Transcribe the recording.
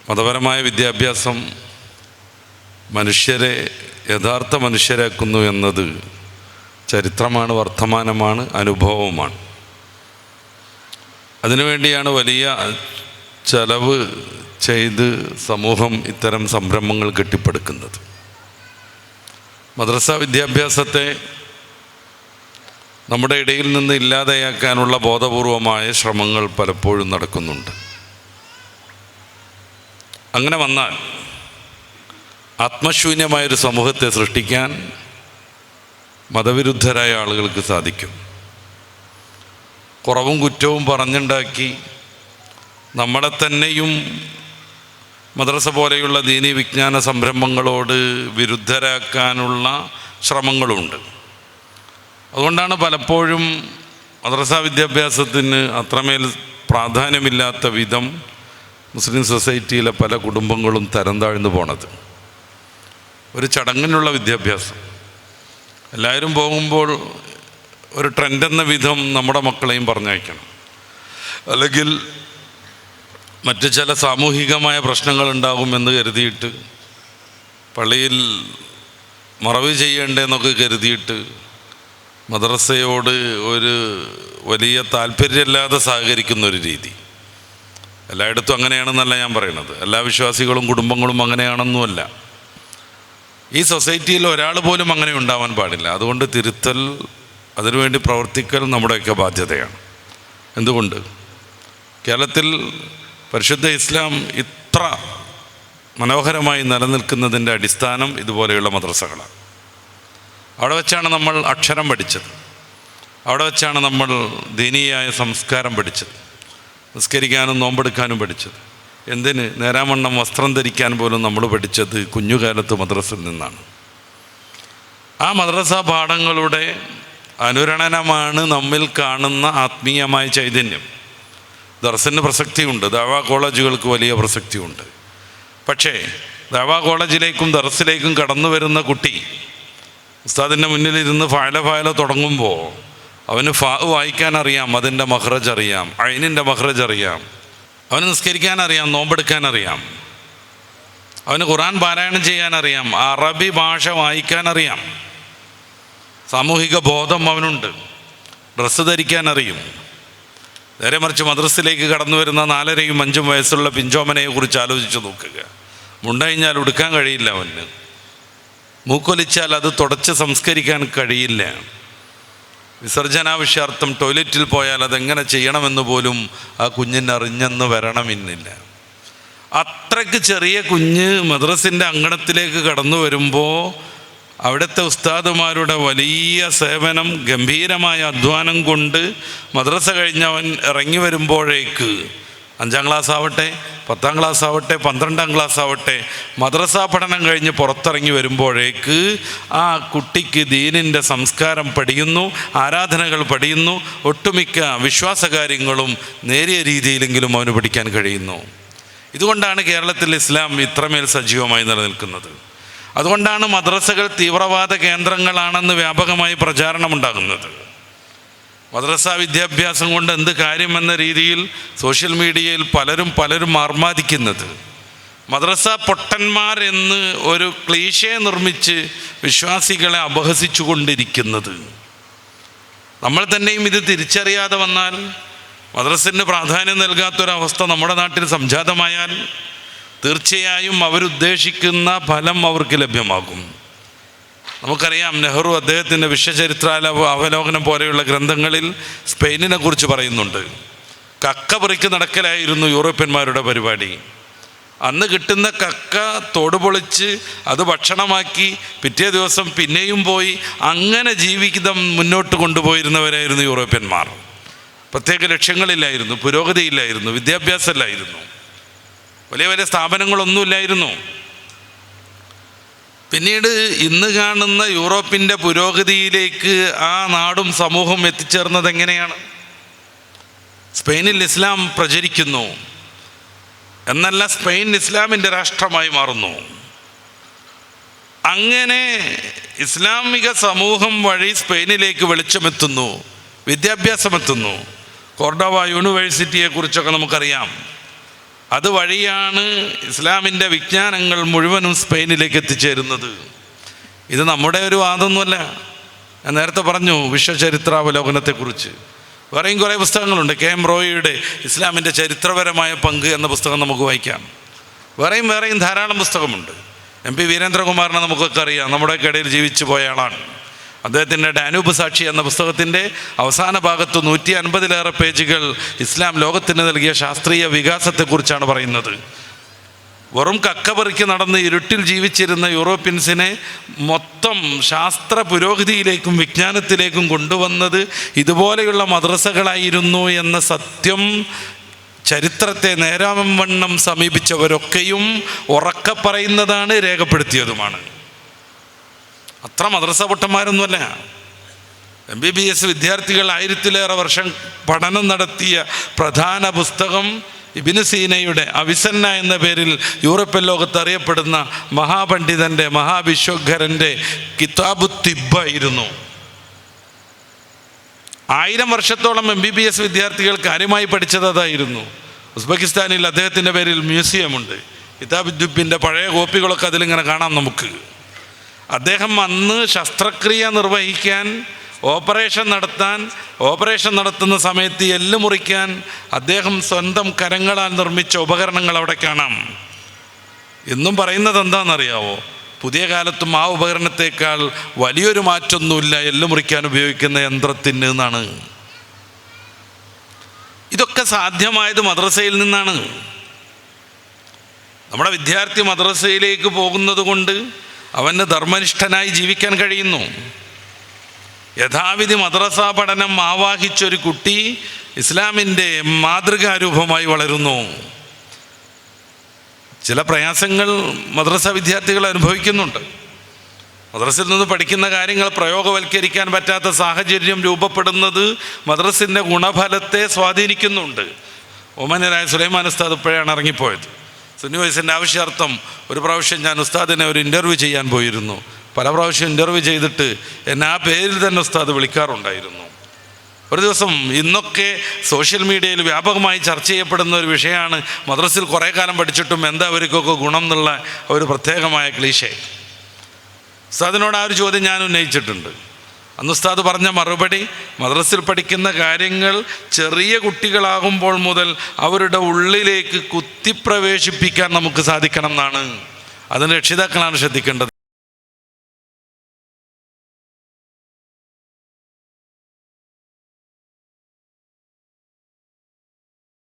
മതപരമായ വിദ്യാഭ്യാസം മനുഷ്യരെ യഥാർത്ഥ മനുഷ്യരാക്കുന്നു എന്നത് ചരിത്രമാണ്, വർത്തമാനമാണ്, അനുഭവവുമാണ്. അതിനുവേണ്ടിയാണ് വലിയ ചെലവ് ചെയ്ത് സമൂഹം ഇത്തരം സംരംഭങ്ങൾ കെട്ടിപ്പടുക്കുന്നത്. മദ്രസ വിദ്യാഭ്യാസത്തെ നമ്മുടെ ഇടയിൽ നിന്ന് ഇല്ലാതെയാക്കാനുള്ള ബോധപൂർവമായ ശ്രമങ്ങൾ പലപ്പോഴും നടക്കുന്നുണ്ട്. അങ്ങനെ വന്നാൽ ആത്മശൂന്യമായൊരു സമൂഹത്തെ സൃഷ്ടിക്കാൻ മതവിരുദ്ധരായ ആളുകൾക്ക് സാധിക്കും. കുറവും കുറ്റവും പറഞ്ഞുണ്ടാക്കി നമ്മളെ തന്നെയും മദ്രസ പോലെയുള്ള ദീനീ വിജ്ഞാന സംരംഭങ്ങളോട് വിരുദ്ധരാക്കാനുള്ള ശ്രമങ്ങളുണ്ട്. അതുകൊണ്ടാണ് പലപ്പോഴും മദ്രസ വിദ്യാഭ്യാസത്തിന് അത്രമേൽ പ്രാധാന്യമില്ലാത്ത വിധം മുസ്ലിം സൊസൈറ്റിയിലെ പല കുടുംബങ്ങളും തരം താഴ്ന്നു പോണത്. ഒരു ചടങ്ങിനുള്ള വിദ്യാഭ്യാസം, എല്ലാവരും പോകുമ്പോൾ ഒരു ട്രെൻഡെന്ന വിധം നമ്മുടെ മക്കളെയും പറഞ്ഞയക്കണം, അല്ലെങ്കിൽ മറ്റ് ചില സാമൂഹികമായ പ്രശ്നങ്ങളുണ്ടാകുമെന്ന് കരുതിയിട്ട് പള്ളിയിൽ മറവ് ചെയ്യേണ്ടതെന്നൊക്കെ കരുതിയിട്ട് മദ്രസയോട് ഒരു വലിയ താല്പര്യമില്ലാതെ സഹകരിക്കുന്നൊരു രീതി. എല്ലായിടത്തും അങ്ങനെയാണെന്നല്ല ഞാൻ പറയുന്നത്, എല്ലാ വിശ്വാസികളും കുടുംബങ്ങളും അങ്ങനെയാണെന്നുമല്ല. ഈ സൊസൈറ്റിയിൽ ഒരാൾ പോലും അങ്ങനെ ഉണ്ടാവാൻ പാടില്ല. അതുകൊണ്ട് തിരുത്തൽ, അതിനുവേണ്ടി പ്രവർത്തിക്കൽ നമ്മുടെയൊക്കെ ബാധ്യതയാണ്. എന്തുകൊണ്ട് കേരളത്തിൽ പരിശുദ്ധ ഇസ്ലാം ഇത്ര മനോഹരമായി നിലനിൽക്കുന്നതിൻ്റെ അടിസ്ഥാനം ഇതുപോലെയുള്ള മദ്രസകളാണ്. അവിടെ വെച്ചാണ് നമ്മൾ അക്ഷരം പഠിച്ചത്, അവിടെ വെച്ചാണ് നമ്മൾ ദീനീയായ സംസ്കാരം പഠിച്ചത്, നിസ്കരിക്കാനും നോമ്പെടുക്കാനും പഠിച്ചത്. എന്തിന്, നേരാവണ്ണം വസ്ത്രം ധരിക്കാൻ പോലും നമ്മൾ പഠിച്ചത് കുഞ്ഞുകാലത്ത് മദ്രസയിൽ നിന്നാണ്. ആ മദ്രസ പാഠങ്ങളുടെ അനുരണനമാണ് നമ്മിൽ കാണുന്ന ആത്മീയമായ ചൈതന്യം. ദർസിന് പ്രസക്തിയുണ്ട്, ദഅവാ കോളേജുകൾക്ക് വലിയ പ്രസക്തിയുണ്ട്. പക്ഷേ ദഅവാ കോളേജിലേക്കും ദർസിലേക്കും കടന്നു വരുന്ന കുട്ടി ഉസ്താദിൻ്റെ മുന്നിലിരുന്ന് ഫഅല തുടങ്ങുമ്പോൾ അവന് ഫാ വായിക്കാൻ അറിയാം, അതിൻ്റെ മഖ്റജ് അറിയാം, ഐനിൻ്റെ മഖ്റജ് അറിയാം, അവന് നിസ്കരിക്കാൻ അറിയാം, നോമ്പെടുക്കാൻ അറിയാം, അവന് ഖുർആൻ പാരായണം ചെയ്യാൻ അറിയാം, അറബി ഭാഷ വായിക്കാൻ അറിയാം, സാമൂഹിക ബോധം അവനുണ്ട്, ഡ്രസ്സ് ധരിക്കാൻ അറിയും. നേരെ മറിച്ച് മദ്രസയിലേക്ക് കടന്നു വരുന്ന 4-5 5 വയസ്സുള്ള പിഞ്ചോമനയെ കുറിച്ച് ആലോചിച്ച് നോക്കുക. മുണ്ടഴിഞ്ഞാൽ ഉടുക്കാൻ കഴിയില്ല, അവന് മൂക്കൊലിച്ചാൽ അത് തുടച്ച് സംസ്കരിക്കാൻ കഴിയില്ല, വിസർജനാവശ്യാർത്ഥം ടോയ്ലറ്റിൽ പോയാൽ അതെങ്ങനെ ചെയ്യണമെന്ന് പോലും ആ കുഞ്ഞിന് അറിഞ്ഞെന്ന് വരണമെന്നില്ല. അത്രയ്ക്ക് ചെറിയ കുഞ്ഞ് മദ്രസിൻ്റെ അങ്കണത്തിലേക്ക് കടന്നു വരുമ്പോൾ അവിടുത്തെ ഉസ്താദുമാരുടെ വലിയ സേവനം, ഗംഭീരമായ അധ്വാനം കൊണ്ട് മദ്രസ കഴിഞ്ഞവൻ ഇറങ്ങി വരുമ്പോഴേക്ക് 5ാം ക്ലാസ് ആവട്ടെ, 10ാം ക്ലാസ് ആവട്ടെ, 12ാം ക്ലാസ് ആവട്ടെ, മദ്രസ പഠനം കഴിഞ്ഞ് പുറത്തിറങ്ങി വരുമ്പോഴേക്ക് ആ കുട്ടിക്ക് ദീനിൻ്റെ സംസ്കാരം പഠിയുന്നു, ആരാധനകൾ പഠിയുന്നു, ഒട്ടുമിക്ക വിശ്വാസകാര്യങ്ങളും നേരിയ രീതിയിലെങ്കിലും അവന് പഠിക്കാൻ കഴിയുന്നു. ഇതുകൊണ്ടാണ് കേരളത്തിൽ ഇസ്ലാം ഇത്രമേൽ സജീവമായി നിലനിൽക്കുന്നത്. അതുകൊണ്ടാണ് മദ്രസകൾ തീവ്രവാദ കേന്ദ്രങ്ങളാണെന്ന് വ്യാപകമായി പ്രചാരണമുണ്ടാകുന്നത്. മദ്രസ വിദ്യാഭ്യാസം കൊണ്ട് എന്ത് കാര്യമെന്ന രീതിയിൽ സോഷ്യൽ മീഡിയയിൽ പലരും ആർമാദിക്കുന്നത്, മദ്രസ പൊട്ടന്മാർ എന്ന് ഒരു ക്ലീശേ നിർമ്മിച്ച് വിശ്വാസികളെ അപഹസിച്ചു കൊണ്ടിരിക്കുന്നത്. നമ്മൾ തന്നെയും ഇത് തിരിച്ചറിയാതെ വന്നാൽ, മദ്രസന് പ്രാധാന്യം നൽകാത്തൊരവസ്ഥ നമ്മുടെ നാട്ടിൽ സംജാതമായാൽ തീർച്ചയായും അവരുദ്ദേശിക്കുന്ന ഫലം അവർക്ക് ലഭ്യമാകും. നമുക്കറിയാം, നെഹ്റു അദ്ദേഹത്തിൻ്റെ വിശ്വചരിത്ര അവലോകനം പോലെയുള്ള ഗ്രന്ഥങ്ങളിൽ സ്പെയിനിനെ കുറിച്ച് പറയുന്നുണ്ട്. കക്ക പെറുക്കി നടക്കലായിരുന്നു യൂറോപ്യന്മാരുടെ പരിപാടി. അന്ന് കിട്ടുന്ന കക്ക തോടുപൊളിച്ച് അത് ഭക്ഷണമാക്കി പിറ്റേ ദിവസം പിന്നെയും പോയി അങ്ങനെ ജീവിതം മുന്നോട്ട് കൊണ്ടുപോയിരുന്നവരായിരുന്നു യൂറോപ്യന്മാർ. പ്രത്യേക ലക്ഷ്യങ്ങളില്ലായിരുന്നു, പുരോഗതിയില്ലായിരുന്നു, വിദ്യാഭ്യാസമില്ലായിരുന്നു, വലിയ വലിയ സ്ഥാപനങ്ങളൊന്നുമില്ലായിരുന്നു. പിന്നീട് ഇന്ന് കാണുന്ന യൂറോപ്പിൻ്റെ പുരോഗതിയിലേക്ക് ആ നാടും സമൂഹവും എത്തിച്ചേർന്നത് എങ്ങനെയാണ്? സ്പെയിനിൽ ഇസ്ലാം പ്രചരിക്കുന്നു എന്നല്ല, സ്പെയിൻ ഇസ്ലാമിൻ്റെ രാഷ്ട്രമായി മാറുന്നു. അങ്ങനെ ഇസ്ലാമിക സമൂഹം വഴി സ്പെയിനിലേക്ക് വെളിച്ചമെത്തുന്നു, വിദ്യാഭ്യാസമെത്തുന്നു. കോർഡോവ യൂണിവേഴ്സിറ്റിയെക്കുറിച്ചൊക്കെ നമുക്കറിയാം. അതുവഴിയാണ് ഇസ്ലാമിൻ്റെ വിജ്ഞാനങ്ങൾ മുഴുവനും സ്പെയിനിലേക്ക് എത്തിച്ചേരുന്നത്. ഇത് നമ്മുടെ ഒരു വാദമൊന്നുമല്ല. ഞാൻ നേരത്തെ പറഞ്ഞു വിശ്വചരിത്രാവലോകനത്തെക്കുറിച്ച്. വേറെയും കുറേ പുസ്തകങ്ങളുണ്ട്. KM റോയിയുടെ ഇസ്ലാമിൻ്റെ ചരിത്രപരമായ പങ്ക് എന്ന പുസ്തകം നമുക്ക് വായിക്കാം. വേറെയും ധാരാളം പുസ്തകമുണ്ട്. MP വീരേന്ദ്രകുമാറിനെ നമുക്കൊക്കെ അറിയാം, നമ്മുടെയൊക്കെ ഇടയിൽ ജീവിച്ചു പോയ ആളാണ്. അദ്ദേഹത്തിൻ്റെ ഡാനൂബ് സാക്ഷി എന്ന പുസ്തകത്തിൻ്റെ അവസാന ഭാഗത്ത് 150-ലേറെ പേജുകൾ ഇസ്ലാം ലോകത്തിന് നൽകിയ ശാസ്ത്രീയ വികാസത്തെക്കുറിച്ചാണ് പറയുന്നത്. വെറും കക്കപറിക്ക് നടന്ന് ഇരുട്ടിൽ ജീവിച്ചിരുന്ന യൂറോപ്യൻസിനെ മൊത്തം ശാസ്ത്ര പുരോഗതിയിലേക്കും വിജ്ഞാനത്തിലേക്കും കൊണ്ടുവന്നത് ഇതുപോലെയുള്ള മദ്രസകളായിരുന്നു എന്ന സത്യം ചരിത്രത്തെ നേരാവണ്ണം സമീപിച്ചവരൊക്കെയും ഉറക്കെ പറയുന്നതാണ്, രേഖപ്പെടുത്തിയതുമാണ്. അത്ര മദ്രസ പൊട്ടന്മാരൊന്നുമല്ല. MBBS വിദ്യാർത്ഥികൾ 1000-ലേറെ വർഷം പഠനം നടത്തിയ പ്രധാന പുസ്തകം ഇബ്നു സീനയുടെ അവിസന്ന എന്ന പേരിൽ യൂറോപ്യൻ ലോകത്ത് അറിയപ്പെടുന്ന മഹാപണ്ഡിതൻ്റെ മഹാവിശ്വഘരൻ്റെ കിതാബു തിബ്ബായിരുന്നു. 1000 വർഷത്തോളം MBBS വിദ്യാർത്ഥികൾ കാര്യമായി പഠിച്ചത് അതായിരുന്നു. ഉസ്ബെക്കിസ്ഥാനിൽ അദ്ദേഹത്തിൻ്റെ പേരിൽ മ്യൂസിയമുണ്ട്. കിതാബു തിബ്ബിൻ്റെ പഴയ കോപ്പികളൊക്കെ അതിലിങ്ങനെ കാണാം നമുക്ക്. അദ്ദേഹം അന്ന് ശസ്ത്രക്രിയ നിർവഹിക്കാൻ, ഓപ്പറേഷൻ നടത്തുന്ന സമയത്ത് എല്ല് മുറിക്കാൻ അദ്ദേഹം സ്വന്തം കരങ്ങളാൽ നിർമ്മിച്ച ഉപകരണങ്ങൾ അവിടെ കാണാം. എന്നും പറയുന്നത് എന്താണെന്നറിയാവോ? പുതിയ കാലത്തും ആ ഉപകരണത്തേക്കാൾ വലിയൊരു മാറ്റമൊന്നുമില്ല എല്ല് മുറിക്കാൻ ഉപയോഗിക്കുന്ന യന്ത്രത്തിന് എന്നാണ്. ഇതൊക്കെ സാധ്യമായത് മദ്രസയിൽ നിന്നാണ്. നമ്മുടെ വിദ്യാർത്ഥി മദ്രസയിലേക്ക് പോകുന്നത് കൊണ്ട് അവന് ധർമ്മനിഷ്ഠനായി ജീവിക്കാൻ കഴിയുന്നു. യഥാവിധി മദ്രസ പഠനം ആവാഹിച്ചൊരു കുട്ടി ഇസ്ലാമിൻ്റെ മാതൃകാരൂപമായി വളരുന്നു. ചില പ്രയാസങ്ങൾ മദ്രസ വിദ്യാർത്ഥികൾ അനുഭവിക്കുന്നുണ്ട്. മദ്രസയിൽ നിന്ന് പഠിക്കുന്ന കാര്യങ്ങൾ പ്രയോഗവൽക്കരിക്കാൻ പറ്റാത്ത സാഹചര്യം രൂപപ്പെടുന്നത് മദ്രസിൻ്റെ ഗുണഫലത്തെ സ്വാധീനിക്കുന്നുണ്ട്. ഒമനരായ സുലൈമാൻ ഉസ്താദ് ഇപ്പോഴാണ് ഇറങ്ങിപ്പോയത്. സുന്നി വയസ്സിൻ്റെ ആവശ്യാർത്ഥം ഒരു പ്രാവശ്യം ഞാൻ ഉസ്താദിനെ ഒരു ഇൻ്റർവ്യൂ ചെയ്യാൻ പോയിരുന്നു. പല പ്രാവശ്യം ഇൻ്റർവ്യൂ ചെയ്തിട്ട് എന്നെ ആ പേരിൽ തന്നെ ഉസ്താദ് വിളിക്കാറുണ്ടായിരുന്നു. ഒരു ദിവസം ഇന്നൊക്കെ സോഷ്യൽ മീഡിയയിൽ വ്യാപകമായി ചർച്ച ചെയ്യപ്പെടുന്ന ഒരു വിഷയമാണ് മദ്രസയിൽ കുറേ കാലം പഠിച്ചിട്ടും എന്താ അവർക്കൊക്കെ ഗുണം എന്നുള്ള ഒരു പ്രത്യേകമായ ക്ലീശേ. ഉസ്താദിനോട് ആ ഒരു ചോദ്യം ഞാൻ ഉന്നയിച്ചിട്ടുണ്ട്. അന്ന് ഉസ്താദ് പറഞ്ഞ മറുപടി, മദ്രസയിൽ പഠിക്കുന്ന കാര്യങ്ങൾ ചെറിയ കുട്ടികളാകുമ്പോൾ മുതൽ അവരുടെ ഉള്ളിലേക്ക് കുത്തിപ്രവേശിപ്പിക്കാൻ നമുക്ക് സാധിക്കണം എന്നാണ്. അതിന് രക്ഷിതാക്കളാണ് ശ്രദ്ധിക്കേണ്ടത്.